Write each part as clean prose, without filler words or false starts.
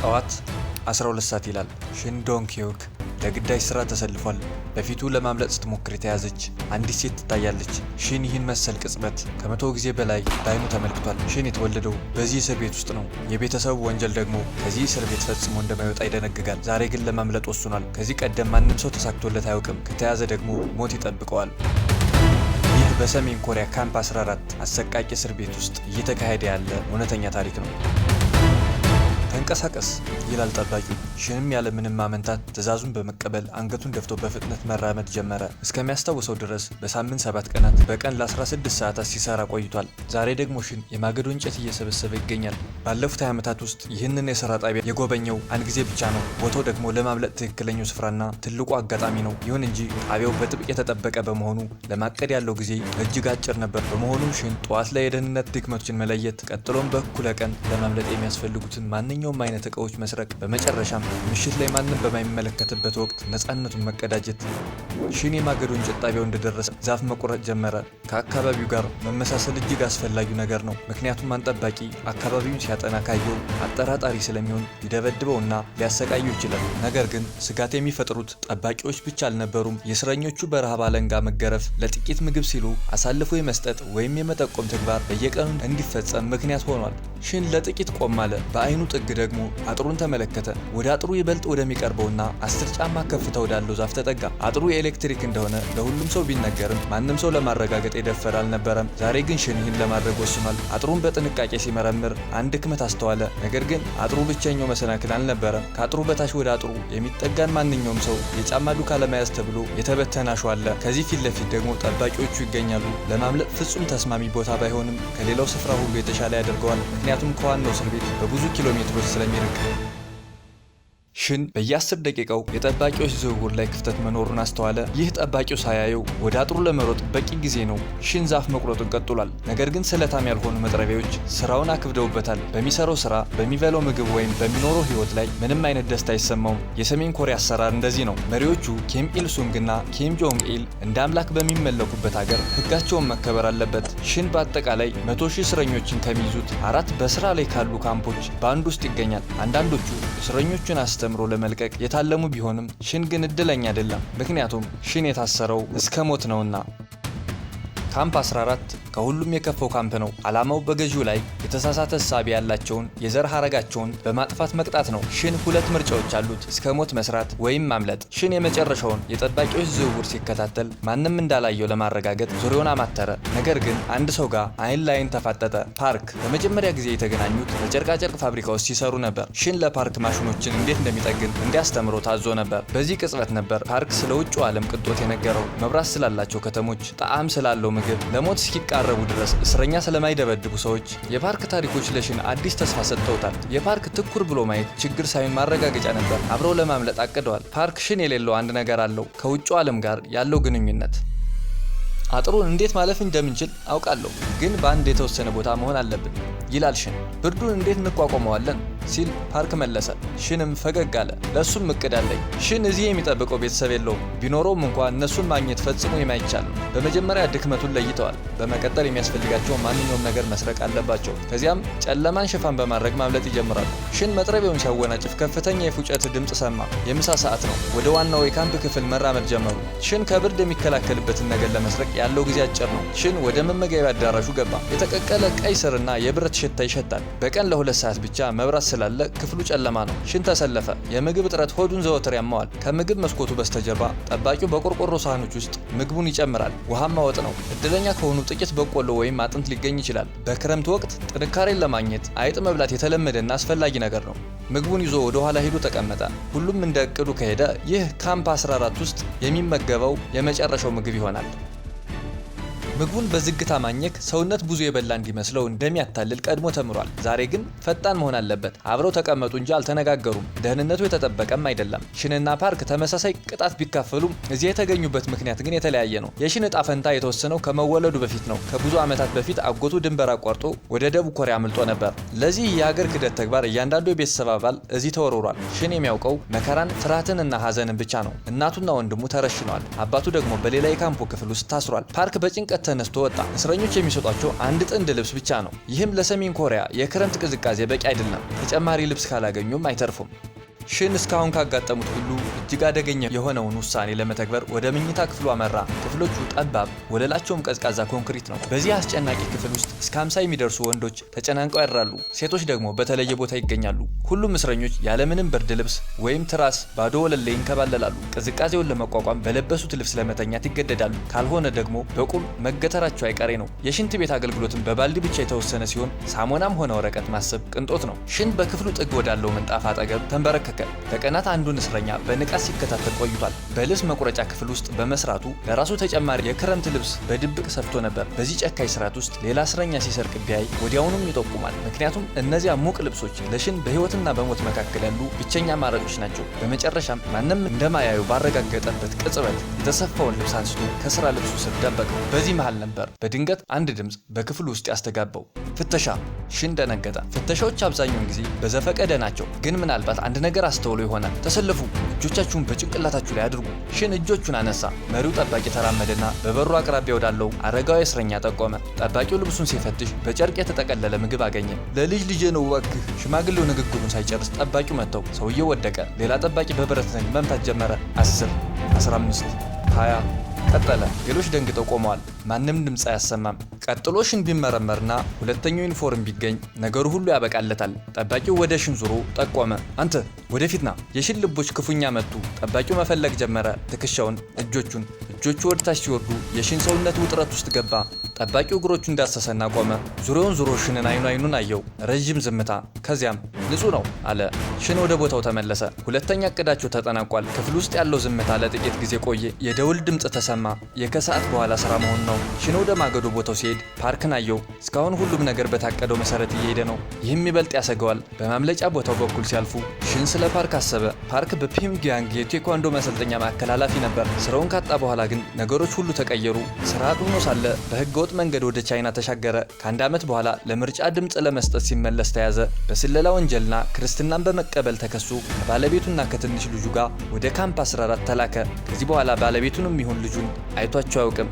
ጠዋት 12 ሰዓት ይላል። ሽን ዶንግ-ሂዩክ ለግዳጅ ስራ ተሰልፏል። በፊቱ ለማምለጥ ስትሞክር የተያዘች አንዲት ሴት ትታያለች። ሽን ይህን መሰል ቅጽበት ከ100 ጊዜ በላይ በአይኑ ተመልክቷል። ሽን የተወለደው በዚህ እስር ቤት ውስጥ ነው። የቤተሰቡ ወንጀል ደግሞ ከዚህ እስር ቤት ፈጽሞ እንደማይወጣ ይደነግጋል። ዛሬ ግን ለማምለጥ ወስኗል። ከዚህ ቀደም ማንም ሰው ተሳክቶለት አያውቅም። ከተያዘ ደግሞ ሞት ይጠብቀዋል። ይህ በሰሜን ኮሪያ ካምፕ 14 አሰቃቂ እስር ቤት ውስጥ እየተካሄደ ያለ እውነተኛ ታሪክ ነው። ተንቀሳቀስ ይላል ጠባቂው። ሽንም ያለ ምንም ማመንታት ትዕዛዙን በመቀበል አንገቱን ደፍቶ በፍጥነት መራመድ ጀመረ። እስከሚያስታውሰው ድረስ በሳምንት 7 ቀናት በቀን ለ16 ሰዓታት ሲሰራ ቆይቷል። ዛሬ ደግሞ ሽን የማገዶ እንጨት እየሰበሰበ ይገኛል። ባለፉት 20 ዓመታት ውስጥ ይህንን የሥራ ጣቢያ የጎበኘው አንድ ጊዜ ብቻ ነው። ቦታው ደግሞ ለማምለጥ ትክክለኛው ስፍራና ትልቁ አጋጣሚ ነው። ይሁን እንጂ ጣቢያው በጥብቅ የተጠበቀ በመሆኑ ለማቀድ ያለው ጊዜ እጅግ አጭር ነበር። በመሆኑም ሽን ጠዋት ላይ የደህንነት ድክመቶችን መለየት፣ ቀጥሎም በእኩለ ቀን ለማምለጥ የሚያስፈልጉትን ማንኛውም አይነት እቃዎች መስረቅ፣ በመጨረሻም ምሽት ላይ ማንም በማይመለከትበት ወቅት ነፃነቱን መቀዳጀት። ሽን የማገዶ እንጨት ጣቢያው እንደደረሰ ዛፍ መቆረጥ ጀመረ። ከአካባቢው ጋር መመሳሰል እጅግ አስፈላጊው ነገር ነው። ምክንያቱም አንድ ጠባቂ አካባቢውን ሲያጠና ካየው አጠራጣሪ ስለሚሆን ሊደበድበውና ሊያሰቃየው ይችላል። ነገር ግን ስጋት የሚፈጥሩት ጠባቂዎች ብቻ አልነበሩም። የእስረኞቹ በረሃብ አለንጋ መገረፍ፣ ለጥቂት ምግብ ሲሉ አሳልፎ የመስጠት ወይም የመጠቆም ተግባር በየቀኑ እንዲፈጸም ምክንያት ሆኗል። ሽን ለጥቂት ቆም አለ። በአይኑ ጥግ ደግሞ አጥሩን ተመለከተ። ወደ አጥሩ ይበልጥ ወደሚቀርበውና 10 ጫማ ከፍታ ወዳለው ዛፍ ተጠጋ። አጥሩ የኤሌክትሪክ እንደሆነ ለሁሉም ሰው ቢነገርም ማንም ሰው ለማረጋገጥ የደፈረ አልነበረም። ዛሬ ግን ሽን ይህን ለማድረግ ወስኗል። አጥሩን በጥንቃቄ ሲመረምር አንድ ድክመት አስተዋለ። ነገር ግን አጥሩ ብቸኛው መሰናክል አልነበረም። ከአጥሩ በታች ወደ አጥሩ የሚጠጋን ማንኛውም ሰው የጫማ ዱካ ለመያዝ ተብሎ የተበተነ አሸዋ አለ። ከዚህ ፊት ለፊት ደግሞ ጠባቂዎቹ ይገኛሉ። ለማምለጥ ፍጹም ተስማሚ ቦታ ባይሆንም ከሌላው ስፍራ ሁሉ የተሻለ ያደርገዋል። ምክንያቱም ከዋናው እስር ቤት በብዙ ኪሎ ሜትሮች ስለሚርቅ። ሽን በየ10 ደቂቃው የጠባቂዎች ዝውውር ላይ ክፍተት መኖሩን አስተዋለ። ይህ ጠባቂው ሳያየው ወደ አጥሩ ለመሮጥ በቂ ጊዜ ነው። ሽን ዛፍ መቁረጡን ቀጥሏል። ነገር ግን ስለታም ያልሆኑ መጥረቢያዎች ስራውን አክብደውበታል። በሚሰራው ስራ፣ በሚበላው ምግብ ወይም በሚኖረው ህይወት ላይ ምንም አይነት ደስታ አይሰማውም። የሰሜን ኮሪያ አሰራር እንደዚህ ነው። መሪዎቹ ኪም ኢል ሱንግ እና ኪም ጆንግ ኢል እንደ አምላክ በሚመለኩበት ሀገር ህጋቸውን መከበር አለበት። ሽን በአጠቃላይ 100,000 እስረኞችን ከሚይዙት 4 በስራ ላይ ካሉ ካምፖች በአንድ ውስጥ ይገኛል። አንዳንዶቹ እስረኞቹን አስተምሮ ለመልቀቅ የታለሙ ቢሆንም ሽን ግን እድለኛ አይደለም። ምክንያቱም ሽን የታሰረው እስከ ሞት ነውና። ካምፕ 14 ከሁሉም የከፋው ካምፕ ነው። ዓላማው በገዢው ላይ የተሳሳተ እሳቤ ያላቸውን የዘር ሐረጋቸውን በማጥፋት መቅጣት ነው። ሽን 2 ምርጫዎች አሉት፣ እስከ ሞት መስራት ወይም ማምለጥ። ሽን የመጨረሻውን የጠባቂዎች ዝውውር ሲከታተል ማንም እንዳላየው ለማረጋገጥ ዙሪያውን አማተረ። ነገር ግን አንድ ሰው ጋር አይን ላይን ተፋጠጠ። ፓርክ በመጀመሪያ ጊዜ የተገናኙት በጨርቃጨርቅ ፋብሪካ ውስጥ ሲሰሩ ነበር። ሽን ለፓርክ ማሽኖችን እንዴት እንደሚጠግን እንዲያስተምሮ ታዞ ነበር። በዚህ ቅጽበት ነበር ፓርክ ስለ ውጭው ዓለም ቅጦት የነገረው። መብራት ስላላቸው ከተሞች፣ ጣዕም ስላለው ምግብ፣ ለሞት እስኪቃረቡ ድረስ እስረኛ ስለማይደበድቡ ሰዎች። የፓርክ ታሪኮች ለሽን አዲስ ተስፋ ሰጥተውታል። የፓርክ ትኩር ብሎ ማየት ችግር ሳይሆን ማረጋገጫ ነበር። አብረው ለማምለጥ አቅደዋል። ፓርክ ሽን የሌለው አንድ ነገር አለው፣ ከውጭው ዓለም ጋር ያለው ግንኙነት። አጥሩን እንዴት ማለፍ እንደምንችል አውቃለሁ፣ ግን በአንድ የተወሰነ ቦታ መሆን አለብን ይላል ሽን። ብርዱን እንዴት እንቋቋመዋለን ሲል ፓርክ መለሰ። ሽንም ፈገግ አለ። ለሱም እቅድ አለኝ። ሽን እዚህ የሚጠብቀው ቤተሰብ የለውም። ቢኖረውም እንኳን እነሱን ማግኘት ፈጽሞ የማይቻል ነው። በመጀመሪያ ድክመቱን ለይተዋል። በመቀጠል የሚያስፈልጋቸውን ማንኛውም ነገር መስረቅ አለባቸው። ከዚያም ጨለማን ሽፋን በማድረግ ማምለጥ ይጀምራሉ። ሽን መጥረቢያውን ሲያወናጭፍ ከፍተኛ የፉጨት ድምፅ ሰማ። የምሳ ሰዓት ነው። ወደ ዋናው የካምፕ ክፍል መራመድ ጀመሩ። ሽን ከብርድ የሚከላከልበትን ነገር ለመስረቅ ያለው ጊዜ አጭር ነው። ሽን ወደ መመገቢያ አዳራሹ ገባ። የተቀቀለ ቀይ ስርና የብረት ሽታ ይሸታል። በቀን ለ2 ሰዓት ብቻ መብራት ስላለ ክፍሉ ጨለማ ነው። ሽን ተሰለፈ። የምግብ እጥረት ሆዱን ዘወትር ያማዋል። ከምግብ መስኮቱ በስተጀርባ ጠባቂው በቆርቆሮ ሳህኖች ውስጥ ምግቡን ይጨምራል። ውሃማ ወጥ ነው። እድለኛ ከሆኑ ጥቂት በቆሎ ወይም አጥንት ሊገኝ ይችላል። በክረምት ወቅት ጥንካሬን ለማግኘት አይጥ መብላት የተለመደና አስፈላጊ ነገር ነው። ምግቡን ይዞ ወደ ኋላ ሄዶ ተቀመጠ። ሁሉም እንደ እቅዱ ከሄደ ይህ ካምፕ 14 ውስጥ የሚመገበው የመጨረሻው ምግብ ይሆናል። ምግቡን በዝግታ ማኘክ ሰውነት ብዙ የበላ እንዲመስለው እንደሚያታልል ቀድሞ ተምሯል። ዛሬ ግን ፈጣን መሆን አለበት። አብረው ተቀመጡ እንጂ አልተነጋገሩም። ደህንነቱ የተጠበቀም አይደለም። ሽንና ፓርክ ተመሳሳይ ቅጣት ቢካፈሉም እዚህ የተገኙበት ምክንያት ግን የተለያየ ነው። የሽን ዕጣ ፈንታ የተወሰነው ከመወለዱ በፊት ነው። ከብዙ ዓመታት በፊት አጎቱ ድንበር አቋርጦ ወደ ደቡብ ኮሪያ አምልጦ ነበር። ለዚህ የሀገር ክህደት ተግባር እያንዳንዱ የቤተሰብ አባል እዚህ ተወርውሯል። ሽን የሚያውቀው መከራን፣ ፍርሃትንና ሐዘንን ብቻ ነው። እናቱና ወንድሙ ተረሽነዋል። አባቱ ደግሞ በሌላ የካምፑ ክፍል ውስጥ ታስሯል። ፓርክ በጭንቀት በፍጥነት ተነስቶ ወጣ። እስረኞች የሚሰጧቸው አንድ ጥንድ ልብስ ብቻ ነው። ይህም ለሰሜን ኮሪያ የክረምት ቅዝቃዜ በቂ አይደለም። ተጨማሪ ልብስ ካላገኙም አይተርፉም። ሽን እስካሁን ካጋጠሙት ሁሉ እጅግ አደገኛ የሆነውን ውሳኔ ለመተግበር ወደ መኝታ ክፍሉ አመራ። ክፍሎቹ ጠባብ፣ ወለላቸውም ቀዝቃዛ ኮንክሪት ነው። በዚህ አስጨናቂ ክፍል ውስጥ እስከ 50 የሚደርሱ ወንዶች ተጨናንቀው ያድራሉ። ሴቶች ደግሞ በተለየ ቦታ ይገኛሉ። ሁሉም እስረኞች ያለምንም ብርድ ልብስ ወይም ትራስ ባዶ ወለል ላይ ይንከባለላሉ። ቅዝቃዜውን ለመቋቋም በለበሱት ልብስ ለመተኛት ይገደዳሉ። ካልሆነ ደግሞ በቁም መገተራቸው አይቀሬ ነው። የሽንት ቤት አገልግሎትም በባልዲ ብቻ የተወሰነ ሲሆን ሳሙናም ሆነ ወረቀት ማሰብ ቅንጦት ነው። ሽን በክፍሉ ጥግ ወዳለው ምንጣፍ አጠገብ ተንበረከከ። ለቀናት አንዱን እስረኛ በንቃት ሲከታተል ቆይቷል። በልብስ መቁረጫ ክፍል ውስጥ በመስራቱ ለራሱ ተጨማሪ የክረምት ልብስ በድብቅ ሰፍቶ ነበር። በዚህ ጨካኝ ስርዓት ውስጥ ሌላ እስረኛ ሲሰርቅ ቢያይ ወዲያውኑም ይጠቁማል። ምክንያቱም እነዚያ ሙቅ ልብሶች ለሽን በህይወትና በሞት መካከል ያሉ ብቸኛ አማራጮች ናቸው። በመጨረሻም ማንም እንደማያዩ ባረጋገጠበት ቅጽበት የተሰፋውን ልብስ አንስቶ ከስራ ልብሱ ስር ደበቀው። በዚህ መሃል ነበር በድንገት አንድ ድምፅ በክፍሉ ውስጥ ያስተጋባው። ፍተሻ! ሽን ደነገጠ። ፍተሻዎች አብዛኛውን ጊዜ በዘፈቀደ ናቸው፣ ግን ምናልባት አንድ ነገር አስተውሎ ይሆናል። ተሰለፉ! እጆቻችሁን በጭንቅላታችሁ ላይ አድርጉ። ሽን እጆቹን አነሳ። መሪው ጠባቂ ተራመደና በበሩ አቅራቢያ ወዳለው አረጋዊ እስረኛ ጠቆመ። ጠባቂው ልብሱን ሲፈትሽ በጨርቅ የተጠቀለለ ምግብ አገኘ። ለልጅ ልጄ ነው እባክህ። ሽማግሌው ንግግሩን ሳይጨርስ ጠባቂው መተው። ሰውየው ወደቀ። ሌላ ጠባቂ በብረት ዘንግ መምታት ጀመረ። 10፣ 15፣ 20 ቀጠለ። ሌሎች ደንግጠው ቆመዋል። ማንም ድምፅ አያሰማም። ቀጥሎ ሽን ቢመረመርና ሁለተኛው ዩኒፎርም ቢገኝ ነገሩ ሁሉ ያበቃለታል። ጠባቂው ወደ ሽን ዙሮ ጠቆመ። አንተ ወደፊት ና! የሽን ልቦች ክፉኛ መቱ። ጠባቂው መፈለግ ጀመረ። ትከሻውን፣ እጆቹን። እጆቹ ወደታች ሲወርዱ የሽን ሰውነት ውጥረት ውስጥ ገባ። ጠባቂው እግሮቹ እንዳሰሰና ቆመ። ዙሪያውን ዙሮ ሽንን አይኑን አየው። ረጅም ዝምታ። ከዚያም ንጹህ ነው አለ። ሽን ወደ ቦታው ተመለሰ። ሁለተኛ እቅዳቸው ተጠናቋል። ክፍል ውስጥ ያለው ዝምታ ለጥቂት ጊዜ ቆየ። የደውል ድምፅ ተሰማ። የከሰዓት በኋላ ስራ መሆን ነው። ሽን ወደ ማገዶ ቦታው ሲሄድ ፓርክን አየው። እስካሁን ሁሉም ነገር በታቀደው መሰረት እየሄደ ነው። ይህም ይበልጥ ያሰገዋል። በማምለጫ ቦታው በኩል ሲያልፉ ሽን ስለ ፓርክ አሰበ። ፓርክ በፒዮንግያንግ የቴኳንዶ ማሰልጠኛ ማዕከል ኃላፊ ነበር። ስራውን ካጣ በኋላ ግን ነገሮች ሁሉ ተቀየሩ። ስራ ሆኖ ሳለ በህገወጥ መንገድ ወደ ቻይና ተሻገረ። ከአንድ ዓመት በኋላ ለምርጫ ድምፅ ለመስጠት ሲመለስ ተያዘ። በስለላ ወንጀልና ክርስትናን በመቀበል ተከሶ ከባለቤቱና ከትንሽ ልጁ ጋር ወደ ካምፕ 14 ተላከ። ከዚህ በኋላ ባለቤቱንም ይሁን ልጁን አይቷቸው አያውቅም።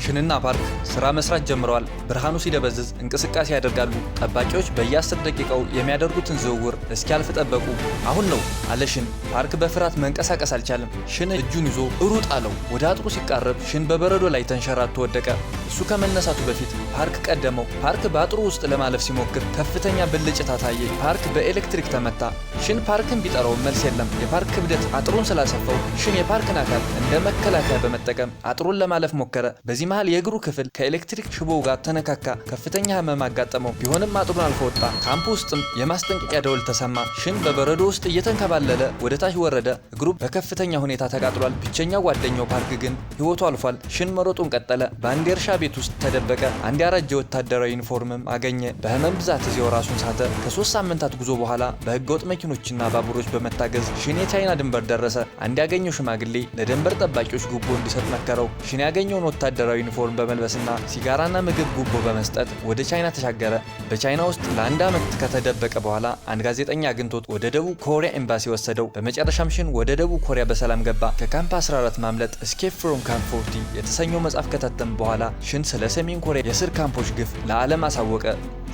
ሽንና ፓርክ ስራ መስራት ጀምረዋል። ብርሃኑ ሲደበዝዝ እንቅስቃሴ ያደርጋሉ። ጠባቂዎች በየ10 ደቂቃው የሚያደርጉትን ዝውውር እስኪያልፍ ጠበቁ። አሁን ነው አለ ሽን። ፓርክ በፍርሃት መንቀሳቀስ አልቻለም። ሽን እጁን ይዞ ሩጥ አለው። ወደ አጥሩ ሲቃረብ ሽን በበረዶ ላይ ተንሸራቶ ወደቀ። እሱ ከመነሳቱ በፊት ፓርክ ቀደመው። ፓርክ በአጥሩ ውስጥ ለማለፍ ሲሞክር ከፍተኛ ብልጭታ ታየ። ፓርክ በኤሌክትሪክ ተመታ። ሽን ፓርክን ቢጠራው መልስ የለም። የፓርክ ክብደት አጥሩን ስላሰፋው ሽን የፓርክን አካል እንደ መከላከያ በመጠቀም አጥሩን ለማለፍ ሞከረ። በዚህ መሃል የእግሩ ክፍል ከኤሌክትሪክ ሽቦው ጋር ተነካካ። ከፍተኛ ህመም አጋጠመው። ቢሆንም አጥሩን አልፎ ወጣ። ካምፕ ውስጥም የማስጠንቀቂያ ደወል ተሰማ። ሽን በበረዶ ውስጥ እየተንከባለለ ወደ ታች ወረደ። እግሩ በከፍተኛ ሁኔታ ተቃጥሏል። ብቸኛው ጓደኛው ፓርክ ግን ህይወቱ አልፏል። ሽን መሮጡን ቀጠለ። በአንድ የእርሻ ቤት ውስጥ ተደበቀ። አንድ ያረጀ ወታደራዊ ዩኒፎርምም አገኘ። በህመም ብዛት እዚያው ራሱን ሳተ። ከ3 ሳምንታት ጉዞ በኋላ በህገወጥ መኪኖችና ባቡሮች በመታገዝ ሽን የቻይና ድንበር ደረሰ። አንድ ያገኘው ሽማግሌ ለድንበር ጠባቂዎች ጉቦ እንዲሰጥ መከረው። ሽን ያገኘውን ወታደራዊ ዩኒፎርም በመልበስና ሲጋራና ምግብ ጉቦ በመስጠት ወደ ቻይና ተሻገረ። በቻይና ውስጥ ለአንድ ዓመት ከተደበቀ በኋላ አንድ ጋዜጠኛ አግኝቶት ወደ ደቡብ ኮሪያ ኤምባሲ ወሰደው። በመጨረሻም ሽን ወደ ደቡብ ኮሪያ በሰላም ገባ። ከካምፕ 14 ማምለጥ ኤስኬፕ ፍሮም ካምፕ 40 የተሰኘው መጽሐፍ ከታተመ በኋላ ሽን ስለ ሰሜን ኮሪያ የእስር ካምፖች ግፍ ለዓለም አሳወቀ።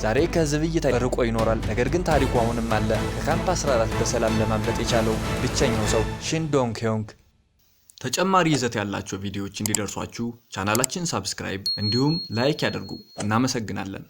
ዛሬ ከህዝብ እይታ ርቆ ይኖራል። ነገር ግን ታሪኩ አሁንም አለ። ከካምፕ 14 በሰላም ለማምለጥ የቻለው ብቸኛው ሰው ሽን ዶንግ ሂዮንግ። ተጨማሪ ይዘት ያላቸው ቪዲዮዎች እንዲደርሷችሁ ቻናላችንን ሰብስክራይብ እንዲሁም ላይክ ያድርጉ። እናመሰግናለን።